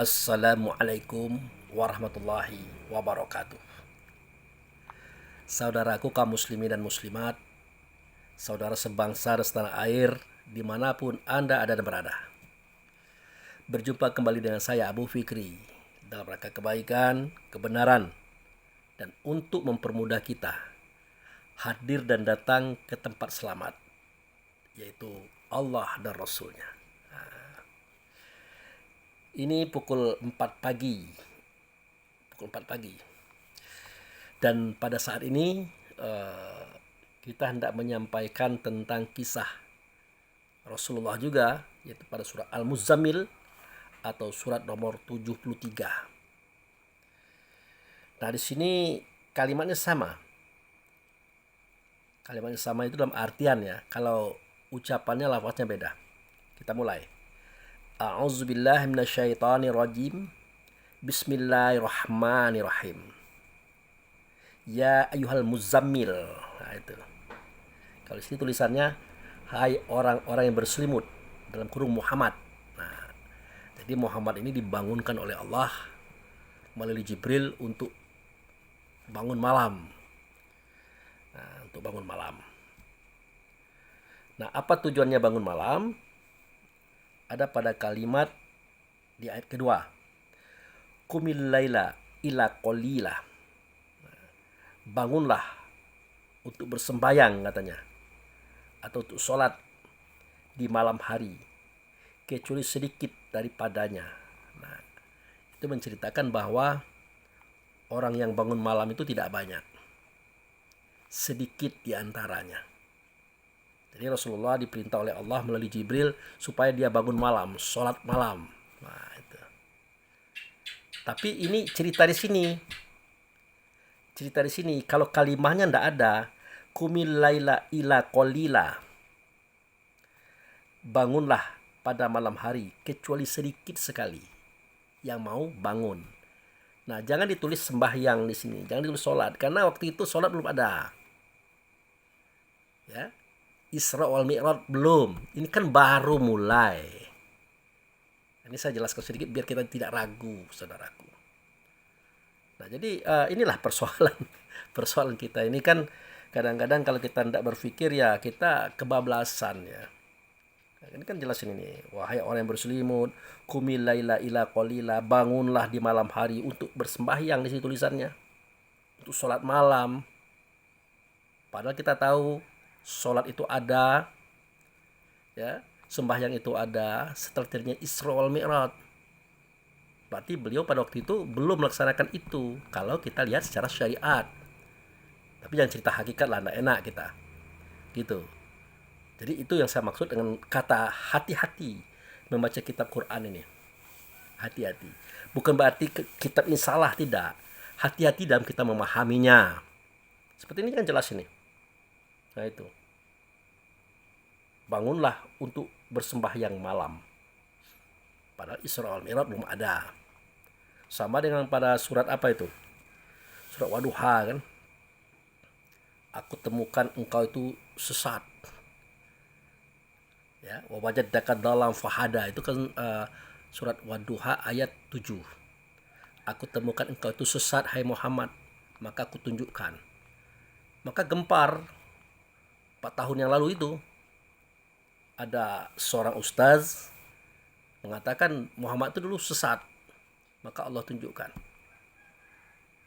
Assalamualaikum warahmatullahi wabarakatuh. Saudaraku kaum muslimin dan muslimat, saudara sebangsa dan setanah air, dimanapun Anda ada dan berada. Berjumpa kembali dengan saya Abu Fikri dalam rangka kebaikan, kebenaran, dan untuk mempermudah kita hadir dan datang ke tempat selamat, yaitu Allah dan Rasulnya. Ini pukul 4 pagi. Dan pada saat ini kita hendak menyampaikan tentang kisah Rasulullah juga, yaitu pada surat Al-Muzammil atau surat nomor 73. Nah, di sini kalimatnya sama. Kalimatnya sama itu dalam artian ya, kalau ucapannya lafaznya beda. Kita mulai. A'udzubillahi minasyaitonirrajim. Bismillahirrahmanirrahim. Ya ayyuhal muzammil. Nah, itu. Kalau di sini tulisannya hai orang-orang yang berselimut, dalam kurung Muhammad. Nah, jadi Muhammad ini dibangunkan oleh Allah melalui Jibril untuk bangun malam. Nah, apa tujuannya bangun malam? Ada pada kalimat di ayat kedua. Qumil laila ila qalila. Bangunlah untuk bersembayang katanya, atau untuk sholat di malam hari, kecuali sedikit daripadanya. Nah, itu menceritakan bahwa orang yang bangun malam itu tidak banyak, sedikit diantaranya. Jadi Rasulullah diperintah oleh Allah melalui Jibril supaya dia bangun malam, sholat malam. Nah, itu. Tapi ini cerita di sini. Kalau kalimahnya tidak ada, kumil laila ila qalila. Bangunlah pada malam hari kecuali sedikit sekali yang mau bangun. Nah, jangan ditulis sembahyang di sini, jangan ditulis sholat, karena waktu itu sholat belum ada. Ya, Isra wal Mi'raj belum. Ini kan baru mulai. Ini saya jelaskan sedikit biar kita tidak ragu, saudaraku. Nah, jadi inilah persoalan kita. Ini kan kadang-kadang kalau kita tidak berpikir ya kita kebablasan ya. Nah, ini kan jelas ini. Wahai orang yang berselimut, qumil laila ila qalila, bangunlah di malam hari untuk bersembahyang, di situ tulisannya. Untuk sholat malam. Padahal kita tahu sholat itu ada, ya, sembahyang itu ada setelah terjadinya Isra wal Mi'raj. Berarti beliau pada waktu itu belum melaksanakan itu kalau kita lihat secara syariat. Tapi jangan cerita hakikat lah, enggak enak kita. Gitu. Jadi itu yang saya maksud dengan kata hati-hati membaca kitab Quran ini. Hati-hati. Bukan berarti kitab ini salah, tidak. Hati-hati dalam kita memahaminya. Seperti ini kan jelas ini. Nah, itu. Bangunlah untuk bersembahyang malam. Padahal Isra wal Mi'raj belum ada. Sama dengan pada surat apa itu? Surat Wadduha kan. Aku temukan engkau itu sesat. Ya, wa wajadaka dalam fahada, itu kan surat Wadduha ayat 7. Aku temukan engkau itu sesat hai Muhammad, maka aku tunjukkan. Maka gempar 4 tahun yang lalu itu ada seorang ustaz mengatakan Muhammad itu dulu sesat, maka Allah tunjukkan.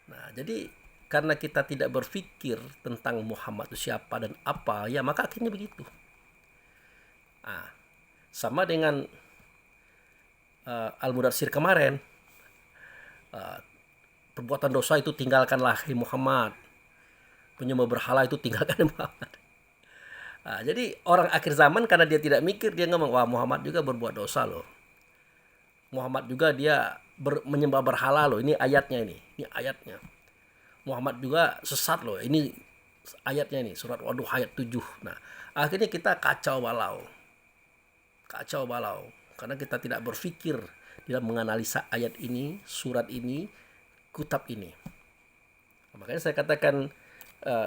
Nah, jadi karena kita tidak berpikir tentang Muhammad itu siapa dan apa, ya maka akhirnya begitu. Nah, sama dengan Al-Mudatsir kemarin, perbuatan dosa itu tinggalkanlah hai Muhammad, penyembah berhala itu tinggalkan Muhammad. Nah, jadi orang akhir zaman karena dia tidak mikir, dia ngomong, wah Muhammad juga berbuat dosa loh. Muhammad juga dia menyembah berhala loh. Ini ayatnya ini. Ini ayatnya. Muhammad juga sesat loh. Ini ayatnya ini. Surat Wadduha ayat 7. Nah, akhirnya kita kacau balau. Karena kita tidak berpikir dalam menganalisa ayat ini, surat ini, kitab ini. Makanya saya katakan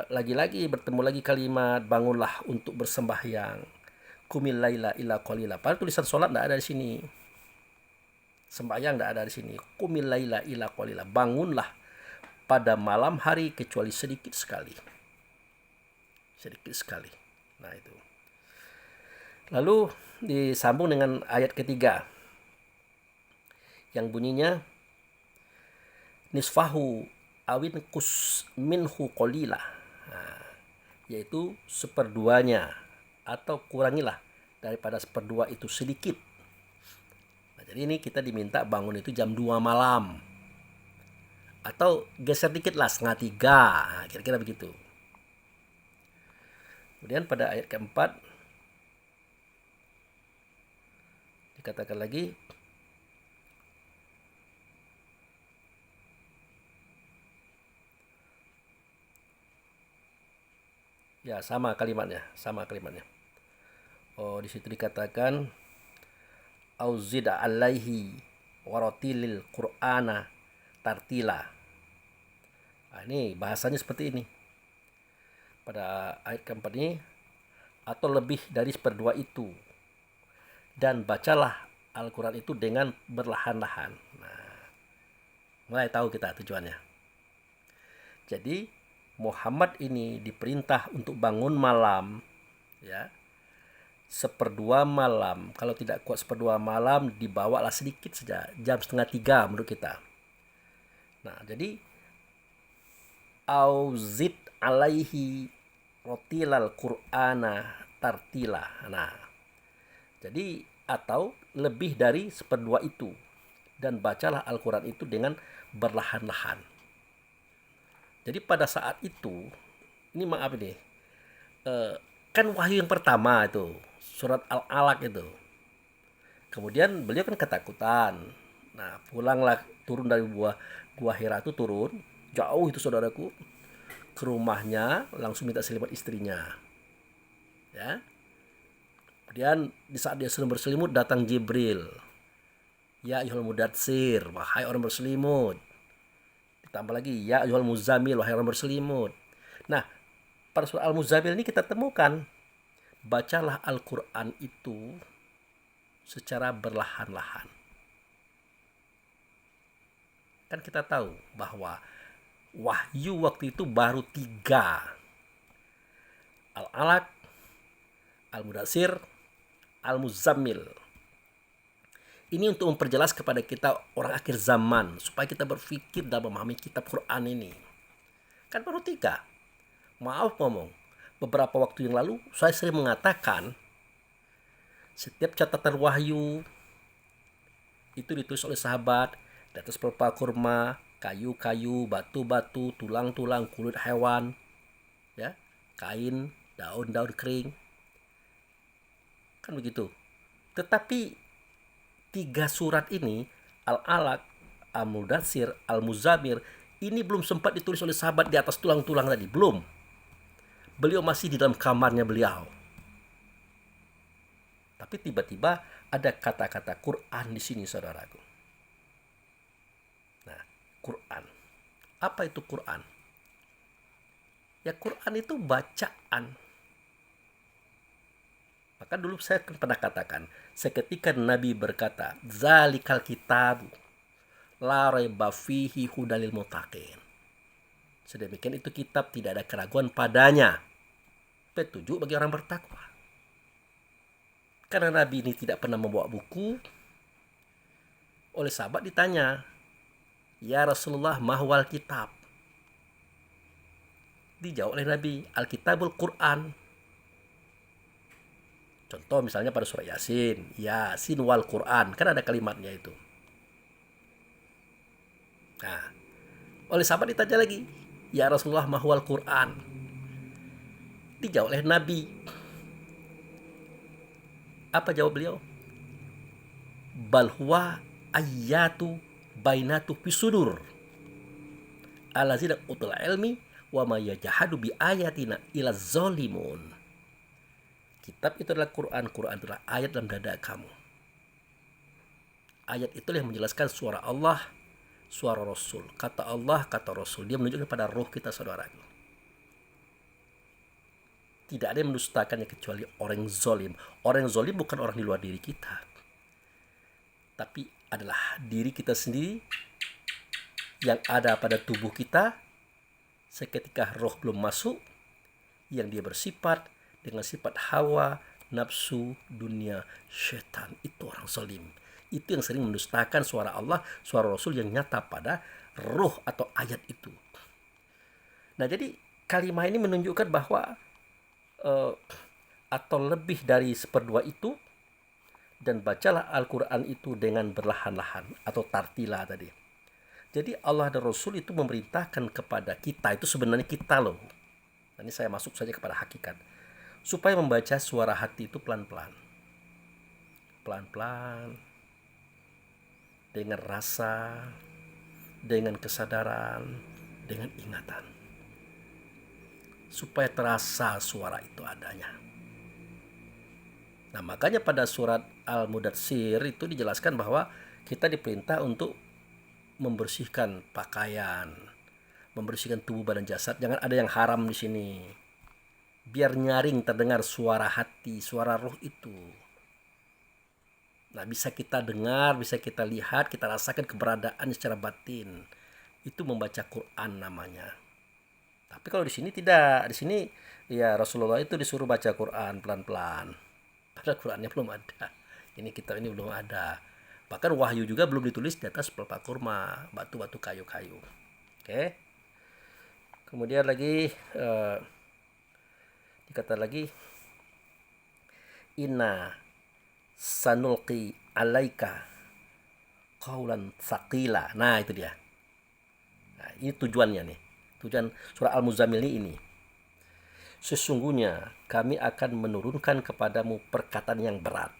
lagi-lagi bertemu lagi kalimat bangunlah untuk bersembahyang. Qumil laila ila qalila. Padahal tulisan sholat tidak ada di sini. sembahyang tidak ada di sini. Qumil laila illa qalila, bangunlah pada malam hari kecuali sedikit sekali. Sedikit sekali. Nah itu. Lalu disambung dengan ayat ketiga yang bunyinya nisfahu awin kus minhu qalila. Nah, yaitu seperduanya atau kurangilah daripada seperdua itu sedikit. Nah, jadi ini kita diminta bangun itu jam 2 malam. Atau geser dikit lah setengah 3. Nah, kira-kira begitu. Kemudian pada ayat keempat dikatakan lagi ya sama kalimatnya. Oh, di situ dikatakan auzida alaihi waratilil qur'ana tartila. Nah, ini bahasanya seperti ini. Pada ayat keempat ini, atau lebih dari seperdua itu. Dan bacalah Al-Quran itu dengan berlahan-lahan. Nah, mulai tahu kita tujuannya. Jadi Muhammad ini diperintah untuk bangun malam, ya, seperdua malam. Kalau tidak kuat seperdua malam, dibawalah sedikit saja, jam setengah 3 menurut kita. Nah, jadi auzid alaihi rotilal qur'ana tartila. Nah, jadi atau lebih dari seperdua itu, dan bacalah Al-Quran itu dengan berlahan-lahan. Jadi pada saat itu, ini maaf ini, kan wahyu yang pertama itu surat Al-Alaq itu. Kemudian beliau kan ketakutan. Nah, pulanglah, turun dari gua Hira itu, turun jauh itu saudaraku, ke rumahnya, langsung minta selimut istrinya, ya. Kemudian di saat dia sedang berselimut, datang Jibril. Ya ayyuhal mudatsir, wahai orang berselimut. Ditambah lagi ya ayyuhal muzammil, wahai orang berselimut. Nah, pada surah Al-Muzammil ini kita temukan bacalah Al-Quran itu secara berlahan-lahan. Kan kita tahu bahwa wahyu waktu itu baru 3. Al-Alaq, Al-Mudatsir, Al-Muzammil. Ini untuk memperjelas kepada kita orang akhir zaman, supaya kita berpikir dan memahami kitab Quran ini. Kan baru 3. Maaf ngomong, beberapa waktu yang lalu saya sering mengatakan setiap catatan wahyu itu ditulis oleh sahabat di atas pelepah kurma, kayu-kayu, batu-batu, tulang-tulang, kulit hewan, ya, kain, daun-daun kering. Kan begitu. Tetapi 3 surat ini, Al-Alaq, Al-Mudatsir, Al-Muzammil, ini belum sempat ditulis oleh sahabat di atas tulang-tulang tadi, belum. Beliau masih di dalam kamarnya beliau. Tapi tiba-tiba ada kata-kata Quran di sini, saudaraku. Nah, Quran. Apa itu Quran? Ya, Quran itu bacaan. Maka dulu saya pernah katakan, seketika Nabi berkata, "Zalikal kitabu la raiba fihi hudalil muttaqin." Sedemikian itu kitab, tidak ada keraguan padanya, petunjuk bagi orang bertakwa. Karena Nabi ini tidak pernah membawa buku, oleh sahabat ditanya, "Ya Rasulullah, mahwal kitab?" Dijawab oleh Nabi, "Alkitabul Quran." Contoh misalnya pada surah Yasin, Yasin wal Quran, kan ada kalimatnya itu. Nah, oleh sahabat ditanya lagi, "Ya Rasulullah, mahwal Quran?" Dijawab oleh Nabi. Apa jawab beliau? "Bal huwa ayatu bainatu fisudur alazina utul ilmi wa ma yajahadu bi ayatina ila zalimun." Kitab itu adalah Quran, Quran itulah ayat dalam dada kamu. Ayat itulah yang menjelaskan suara Allah, suara Rasul, kata Allah, kata Rasul. Dia menunjukkan pada roh kita, saudaraku. Tidak ada yang mendustakannya kecuali orang yang zalim. Orang yang zalim bukan orang di luar diri kita, tapi adalah diri kita sendiri yang ada pada tubuh kita seketika roh belum masuk, yang dia bersifat dengan sifat hawa, nafsu, dunia, syaitan. Itu orang zalim. Itu yang sering mendustakan suara Allah, suara Rasul yang nyata pada roh atau ayat itu. Nah, jadi kalimat ini menunjukkan bahwa atau lebih dari seperdua itu, dan bacalah Al-Quran itu dengan berlahan-lahan atau tartila tadi. Jadi Allah dan Rasul itu memerintahkan kepada kita, itu sebenarnya kita loh. Ini saya masuk saja kepada hakikat. Supaya membaca suara hati itu pelan-pelan. Pelan-pelan. Dengan rasa, dengan kesadaran, dengan ingatan. Supaya terasa suara itu adanya. Nah, makanya pada surat Al-Mudatsir itu dijelaskan bahwa kita diperintah untuk membersihkan pakaian, membersihkan tubuh badan jasad. Jangan ada yang haram di sini. Biar nyaring terdengar suara hati, suara roh itu. Nah, bisa kita dengar, bisa kita lihat, kita rasakan keberadaan secara batin. Itu membaca Quran namanya. Tapi kalau di sini tidak. Di sini ya Rasulullah itu disuruh baca Quran pelan-pelan. Padahal Qurannya belum ada. Ini kitab ini belum ada. Bahkan wahyu juga belum ditulis di atas pelepah kurma, batu-batu kayu-kayu. Oke. Kemudian lagi dikata lagi, inna sanulqi alaika qaulan tsaqila. Nah, itu dia. Nah, ini tujuannya nih. Tujuan surah Al-Muzammil ini. Sesungguhnya kami akan menurunkan kepadamu perkataan yang berat.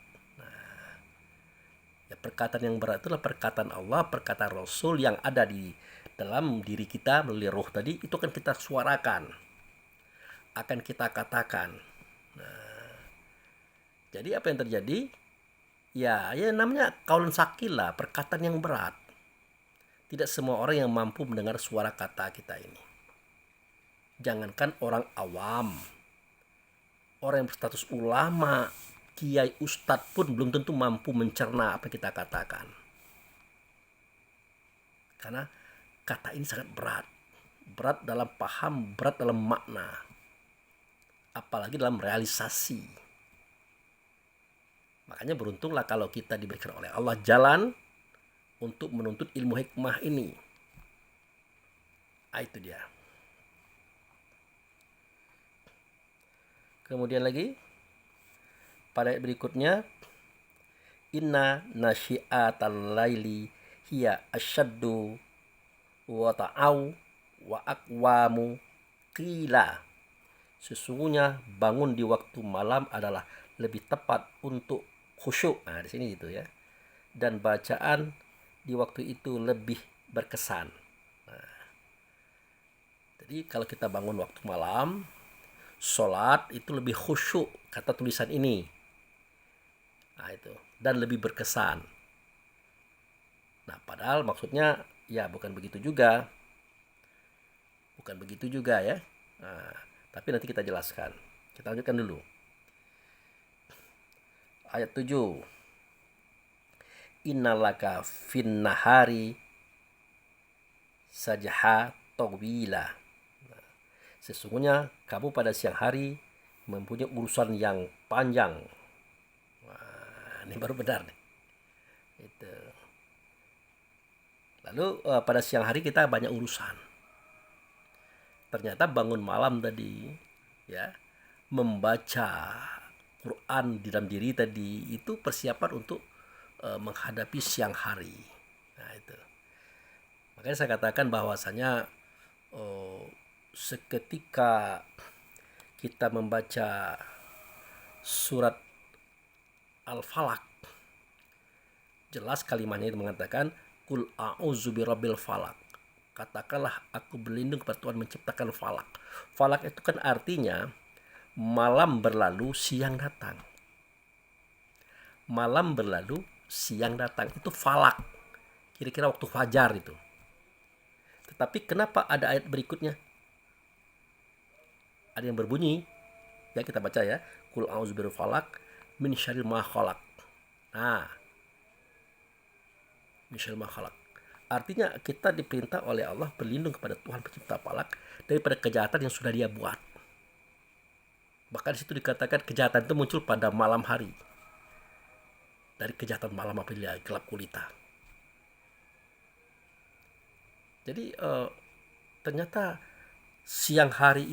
Ya, perkataan yang berat itulah perkataan Allah, perkataan Rasul yang ada di dalam diri kita melalui roh tadi. Itu kan kita suarakan, akan kita katakan. Nah, jadi apa yang terjadi? Ya namanya kaulan sakil lah, perkataan yang berat. Tidak semua orang yang mampu mendengar suara kata kita ini. Jangankan orang awam, orang yang berstatus ulama, kiai, ustadz pun belum tentu mampu mencerna apa yang kita katakan. Karena kata ini sangat berat. Berat dalam paham, berat dalam makna. Apalagi dalam realisasi. Makanya beruntunglah kalau kita diberikan oleh Allah jalan untuk menuntut ilmu hikmah ini. Itu dia. Kemudian lagi pada ayat berikutnya, inna nasyi'atal laili hiya asyaddu wa ta'au wa aqwamu qila. Sesungguhnya bangun di waktu malam adalah lebih tepat untuk khusyuk. Nah, di sini gitu ya. Dan bacaan di waktu itu lebih berkesan. Nah, jadi kalau kita bangun waktu malam, sholat itu lebih khusyuk, kata tulisan ini. Nah, itu. Dan lebih berkesan. Nah, padahal maksudnya ya bukan begitu juga. Bukan begitu juga ya. Nah, tapi nanti kita jelaskan. Kita lanjutkan dulu. Ayat 7. Innalaka fin nahari sajha tawila. Sesungguhnya kamu pada siang hari mempunyai urusan yang panjang. Wah, ini baru benar nih. Itu. Lalu pada siang hari kita banyak urusan. Ternyata bangun malam tadi, ya, membaca Quran di dalam diri tadi itu persiapan untuk menghadapi siang hari. Nah, itu. Makanya saya katakan bahwasanya seketika kita membaca surat Al-Falaq, jelas kalimatnya itu mengatakan kul a'udzu birabbil falaq. Katakanlah aku berlindung kepada Tuhan menciptakan falak. Falak itu kan artinya malam berlalu siang datang. Malam berlalu siang datang, itu falak. Kira-kira waktu fajar itu. Tetapi kenapa ada ayat berikutnya? Ada yang berbunyi, ya kita baca ya, kul a'udzu birabbil falaq min syarri ma khalaq. Nah, min syarri ma khalaq. Artinya kita diperintah oleh Allah berlindung kepada Tuhan pencipta falak daripada kejahatan yang sudah dia buat. Bahkan di situ dikatakan kejahatan itu muncul pada malam hari. Dari kejahatan malam apabila gelap gulita. Jadi ternyata siang hari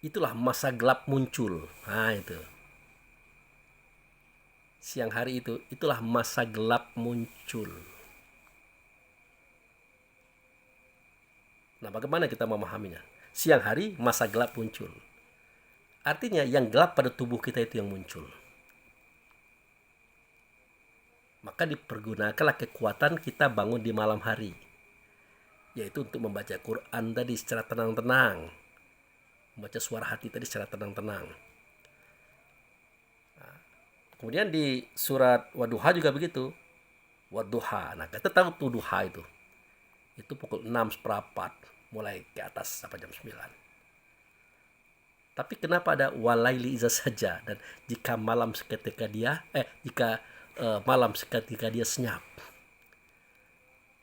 itulah masa gelap muncul. Nah itu. Siang hari itulah masa gelap muncul. Nah, bagaimana kita memahaminya? Siang hari masa gelap muncul. Artinya yang gelap pada tubuh kita itu yang muncul. Maka dipergunakanlah kekuatan kita bangun di malam hari. Yaitu untuk membaca Quran tadi secara tenang-tenang. Membaca suara hati tadi secara tenang-tenang. Nah, kemudian di surat Wadduha juga begitu. Wadduha. Nah, kita tahu tuh duha itu. Itu pukul 6:04 mulai ke atas sampai jam 9. Tapi kenapa ada walaili iza saja, dan jika malam seketika dia senyap.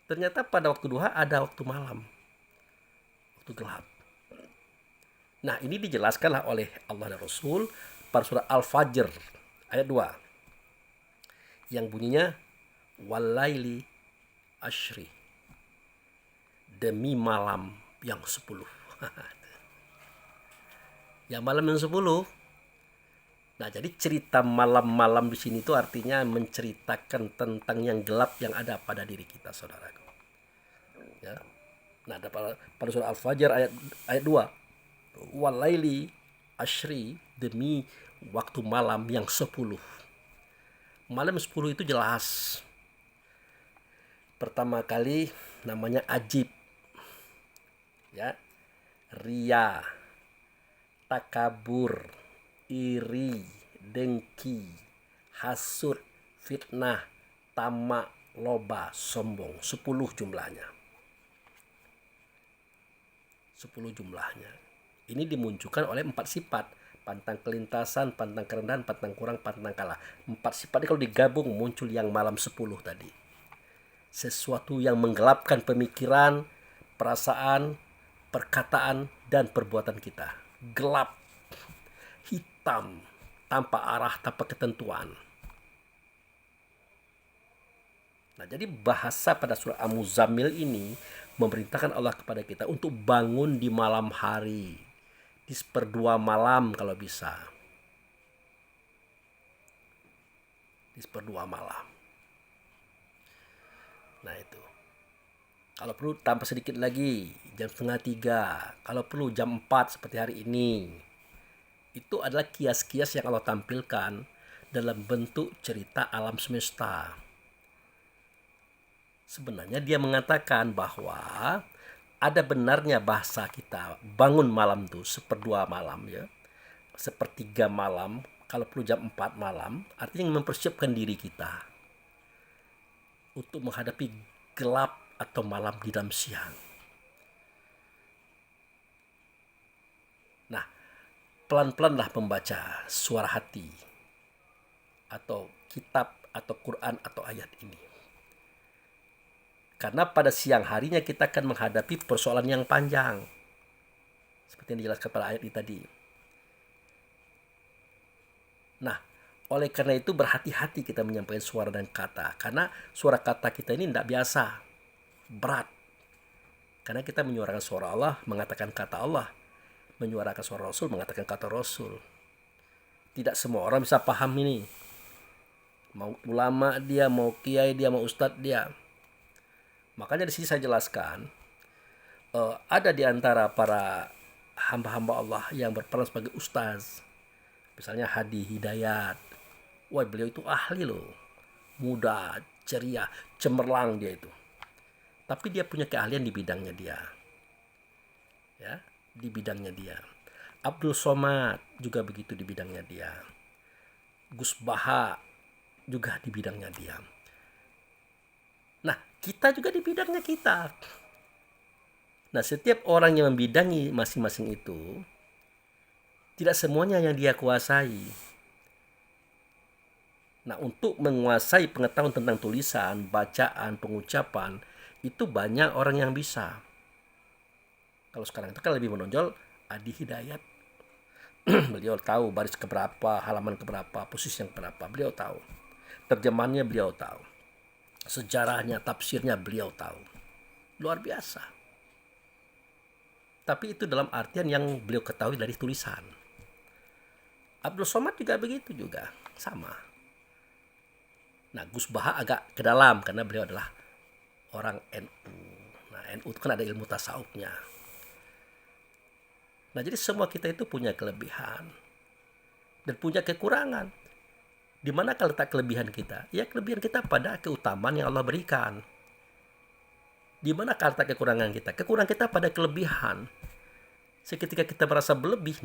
Ternyata pada waktu duha ada waktu malam, waktu gelap. Nah, ini dijelaskanlah oleh Allah dan Rasul pada surah Al-Fajr ayat 2 yang bunyinya walaili asyri, demi malam yang 10. Ya, malam yang 10. Nah, jadi cerita malam-malam di sini itu artinya menceritakan tentang yang gelap yang ada pada diri kita, saudaraku. Ya. Nah, ada pada surah Al-Fajr ayat 2. Walaili asyri, demi waktu malam yang 10. Malam 10 itu jelas. Pertama kali namanya ajib. Ya. Ria, takabur, iri, dengki, hasud, fitnah, tamak, loba, sombong. 10 jumlahnya. 10 jumlahnya. Ini dimunculkan oleh 4 sifat. Pantang kelintasan, pantang kerendahan, pantang kurang, pantang kalah. 4 sifat ini kalau digabung muncul yang malam 10 tadi. Sesuatu yang menggelapkan pemikiran, perasaan, perkataan, dan perbuatan kita. Gelap, hitam, tanpa arah, tanpa ketentuan. Nah, jadi bahasa pada surah Al-Muzammil ini memerintahkan Allah kepada kita untuk bangun di malam hari, di 1/2 malam kalau bisa. Di 1/2 malam. Nah, itu. Kalau perlu tambah sedikit lagi, jam 2:30. Kalau perlu jam 4 seperti hari ini. Itu adalah kias-kias yang Allah tampilkan dalam bentuk cerita alam semesta. Sebenarnya dia mengatakan bahwa ada benarnya bahasa kita bangun malam tuh 1/2 malam, ya, 1/3 malam, kalau perlu jam 4 malam, artinya mempersiapkan diri kita untuk menghadapi gelap atau malam di dalam siang. Nah, pelan-pelanlah membaca suara hati atau kitab atau Quran atau ayat ini. Karena pada siang harinya kita akan menghadapi persoalan yang panjang. Seperti yang dijelaskan pada ayat ini tadi. Nah, oleh karena itu berhati-hati kita menyampaikan suara dan kata. Karena suara kata kita ini tidak biasa. Berat. Karena kita menyuarakan suara Allah, mengatakan kata Allah. Menyuarakan suara Rasul, mengatakan kata Rasul. Tidak semua orang bisa paham ini. Mau ulama dia, mau kiai dia, mau ustadz dia. Makanya di sini saya jelaskan, ada di antara para hamba-hamba Allah yang berperan sebagai ustaz. Misalnya Hadi Hidayat. Wah, beliau itu ahli loh. Muda, ceria, cemerlang dia itu. Tapi dia punya keahlian di bidangnya dia. Ya, di bidangnya dia. Abdul Somad juga begitu di bidangnya dia. Gus Baha juga di bidangnya dia. Nah, kita juga di bidangnya kita. Nah, setiap orang yang membidangi masing-masing itu, tidak semuanya yang dia kuasai. Nah, untuk menguasai pengetahuan tentang tulisan, bacaan, pengucapan, itu banyak orang yang bisa. Kalau sekarang itu kan lebih menonjol Adi Hidayat. Beliau tahu baris keberapa, halaman keberapa, posisi yang keberapa. Beliau tahu. Terjemahannya beliau tahu. Sejarahnya, tafsirnya beliau tahu. Luar biasa. Tapi itu dalam artian yang beliau ketahui dari tulisan. Abdul Somad juga begitu juga. Sama. Nah, Gus Baha agak ke dalam karena beliau adalah orang NU. Nah, NU itu kan ada ilmu tasawufnya. Nah, jadi semua kita itu punya kelebihan dan punya kekurangan. Di manakah letak kelebihan kita? Ya, kelebihan kita pada keutamaan yang Allah berikan. Di manakah letak kekurangan kita? Kekurangan kita pada kelebihan. Seketika kita merasa berlebih,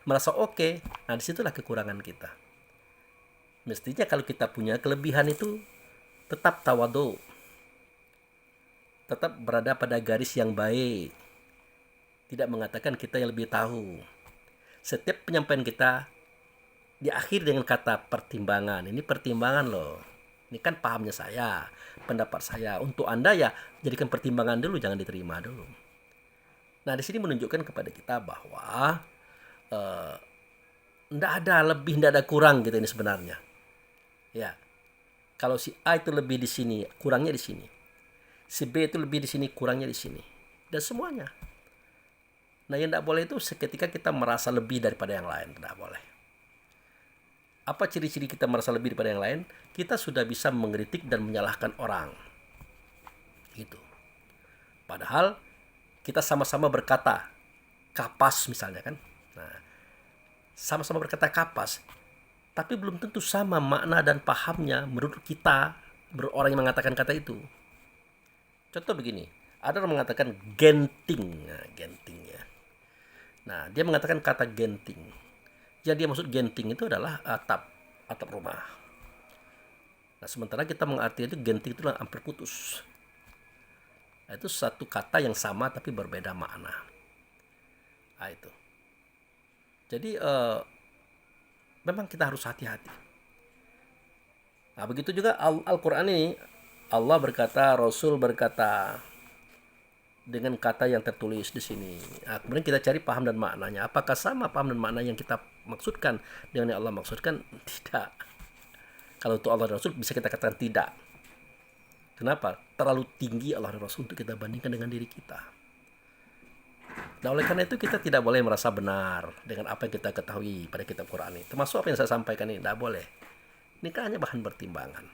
merasa oke, disitulah kekurangan kita. Mestinya kalau kita punya kelebihan itu tetap tawadu, tetap berada pada garis yang baik, tidak mengatakan kita yang lebih tahu. Setiap penyampaian kita diakhiri dengan kata pertimbangan. Ini pertimbangan loh. Ini kan pahamnya saya, pendapat saya. Untuk Anda ya jadikan pertimbangan dulu, jangan diterima dulu. Nah, di sini menunjukkan kepada kita bahwa tidak ada lebih, tidak ada kurang gitu ini sebenarnya. Ya, kalau si A itu lebih di sini, kurangnya di sini. Si B itu lebih di sini, kurangnya di sini. Dan semuanya. Nah, yang tidak boleh itu seketika kita merasa lebih daripada yang lain. Tidak boleh. Apa ciri-ciri kita merasa lebih daripada yang lain? Kita sudah bisa mengkritik dan menyalahkan orang. Gitu. Padahal kita sama-sama berkata kapas misalnya kan. Nah, sama-sama berkata kapas, tapi belum tentu sama makna dan pahamnya menurut kita, menurut orang yang mengatakan kata itu. Contoh begini, ada orang mengatakan genting. Nah, genting ya. Nah, dia mengatakan kata genting. Yang dia maksud genting itu adalah atap rumah. Nah, sementara kita mengarti itu genting itu hampir putus. Nah, itu satu kata yang sama tapi berbeda makna. Nah, itu. Jadi memang kita harus hati-hati. Nah, begitu juga Al-Quran ini, Allah berkata, Rasul berkata dengan kata yang tertulis di sini. Nah, kemudian kita cari paham dan maknanya. Apakah sama paham dan makna yang kita maksudkan dengan yang Allah maksudkan? Tidak. Kalau untuk Allah dan Rasul bisa kita katakan tidak. Kenapa? Terlalu tinggi Allah dan Rasul untuk kita bandingkan dengan diri kita. Nah, oleh karena itu kita tidak boleh merasa benar dengan apa yang kita ketahui pada kitab Quran ini. Termasuk apa yang saya sampaikan ini, tidak boleh. Ini kan hanya bahan pertimbangan.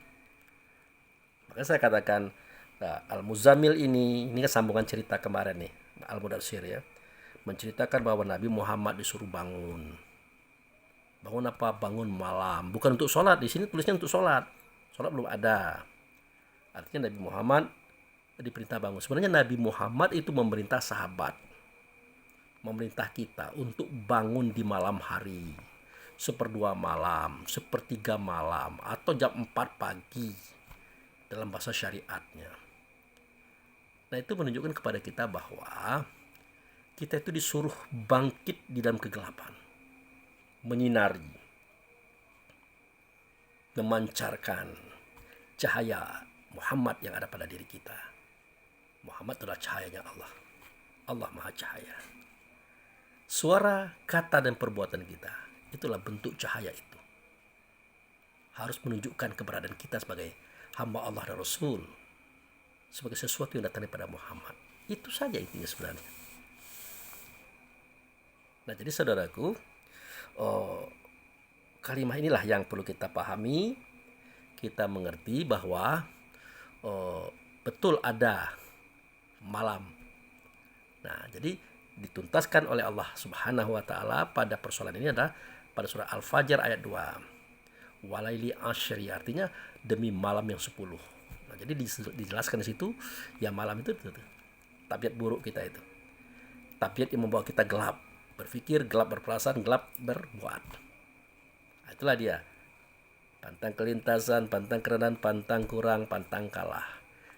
Makanya saya katakan, Al-Muzammil ini kan sambungan cerita kemarin nih, Al-Mudaththir ya, menceritakan bahwa Nabi Muhammad disuruh bangun. Bangun apa? Bangun malam. Bukan untuk sholat. Di sini tulisnya untuk sholat. Sholat belum ada. Artinya Nabi Muhammad diperintah bangun. Sebenarnya Nabi Muhammad itu memerintah sahabat, memerintah kita untuk bangun di malam hari, 1/2 malam, 1/3 malam, atau jam 4 pagi dalam bahasa syariatnya. Nah, itu menunjukkan kepada kita bahwa kita itu disuruh bangkit di dalam kegelapan, menyinari, memancarkan cahaya Muhammad yang ada pada diri kita. Muhammad adalah cahayanya Allah. Allah Maha Cahaya. Suara, kata, dan perbuatan kita, itulah bentuk cahaya itu. Harus menunjukkan keberadaan kita sebagai hamba Allah dan Rasul, sebagai sesuatu yang datang daripada Muhammad. Itu saja intinya sebenarnya. Nah, jadi saudaraku, kalimat inilah yang perlu kita pahami. Kita mengerti bahwa betul ada malam. Nah, jadi dituntaskan oleh Allah Subhanahu wa taala pada persoalan ini adalah pada surah Al-Fajr ayat 2. Walaili asyri, artinya demi malam yang 10. Nah, jadi dijelaskan di situ ya malam itu tabiat buruk kita itu. Tabiat yang membawa kita gelap, berpikir, gelap berperasaan, gelap berbuat. Nah, itulah dia. Pantang kelintasan, pantang kerenan, pantang kurang, pantang kalah.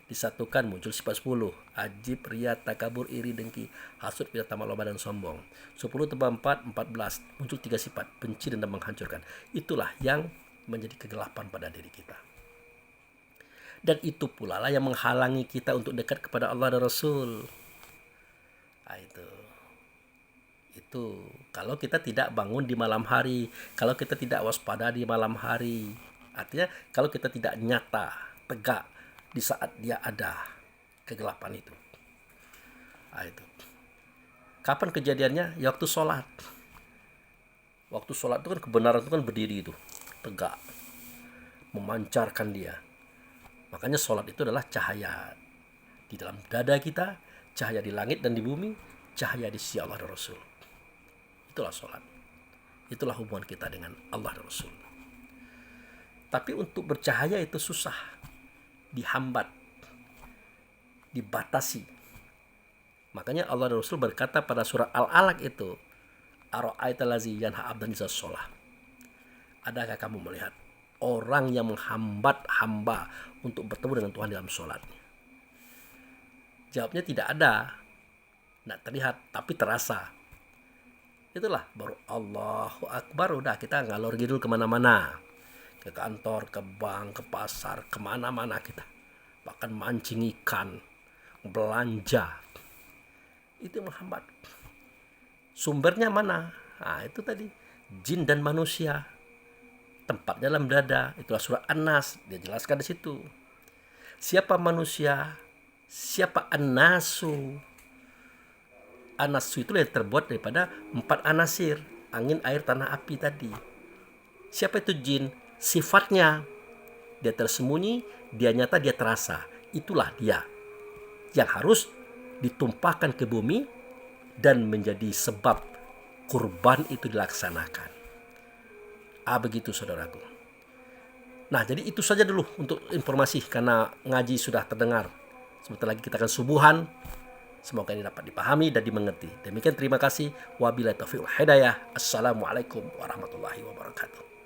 Disatukan muncul sifat 10. Ajib, ria, takabur, iri, dengki, hasud, bila tamak loba, dan sombong. 10 tambah 4, 14. Muncul 3 sifat, benci dan menghancurkan. Itulah yang menjadi kegelapan pada diri kita. Dan itu pula lah yang menghalangi kita untuk dekat kepada Allah dan Rasul. Nah, itu kalau kita tidak bangun di malam hari, kalau kita tidak waspada di malam hari, artinya kalau kita tidak nyata, tegak di saat dia ada kegelapan itu. Nah, itu. Kapan kejadiannya? Ya waktu sholat. Waktu sholat itu kan kebenaran itu kan berdiri itu, tegak, memancarkan dia. Makanya sholat itu adalah cahaya di dalam dada kita, cahaya di langit dan di bumi, cahaya di sisi Allah dan Rasul. Itulah sholat. Itulah hubungan kita dengan Allah dan Rasul. Tapi untuk bercahaya itu susah, dihambat, dibatasi. Makanya Allah dan Rasul berkata pada surah Al-Alaq itu, Ara'aital ladzi yanha 'abdan idza shalah. Adakah kamu melihat orang yang menghambat hamba untuk bertemu dengan Tuhan dalam sholatnya? Jawabnya tidak ada. Tidak terlihat, tapi terasa. Itulah baru Allahu Akbar, udah kita ngalor ngidul kemana-mana. Ke kantor, ke bank, ke pasar, kemana-mana kita. Bahkan mancing ikan, belanja. Itu menghambat. Sumbernya mana? Nah, itu tadi jin dan manusia. Tempat dalam dada, itulah surah An-Nas, dia jelaskan di situ. Siapa manusia? Siapa an-nasu? An-nasu itu yang terbuat daripada 4 anasir, angin, air, tanah, api tadi. Siapa itu jin? Sifatnya dia tersembunyi, dia nyata, dia terasa. Itulah dia yang harus ditumpahkan ke bumi dan menjadi sebab kurban itu dilaksanakan. Begitu saudaraku. Nah, jadi itu saja dulu untuk informasi karena ngaji sudah terdengar. Sebentar lagi kita akan subuhan. Semoga ini dapat dipahami dan dimengerti. Demikian, terima kasih. Wabillahi taufiq wal hidayah. Assalamualaikum warahmatullahi wabarakatuh.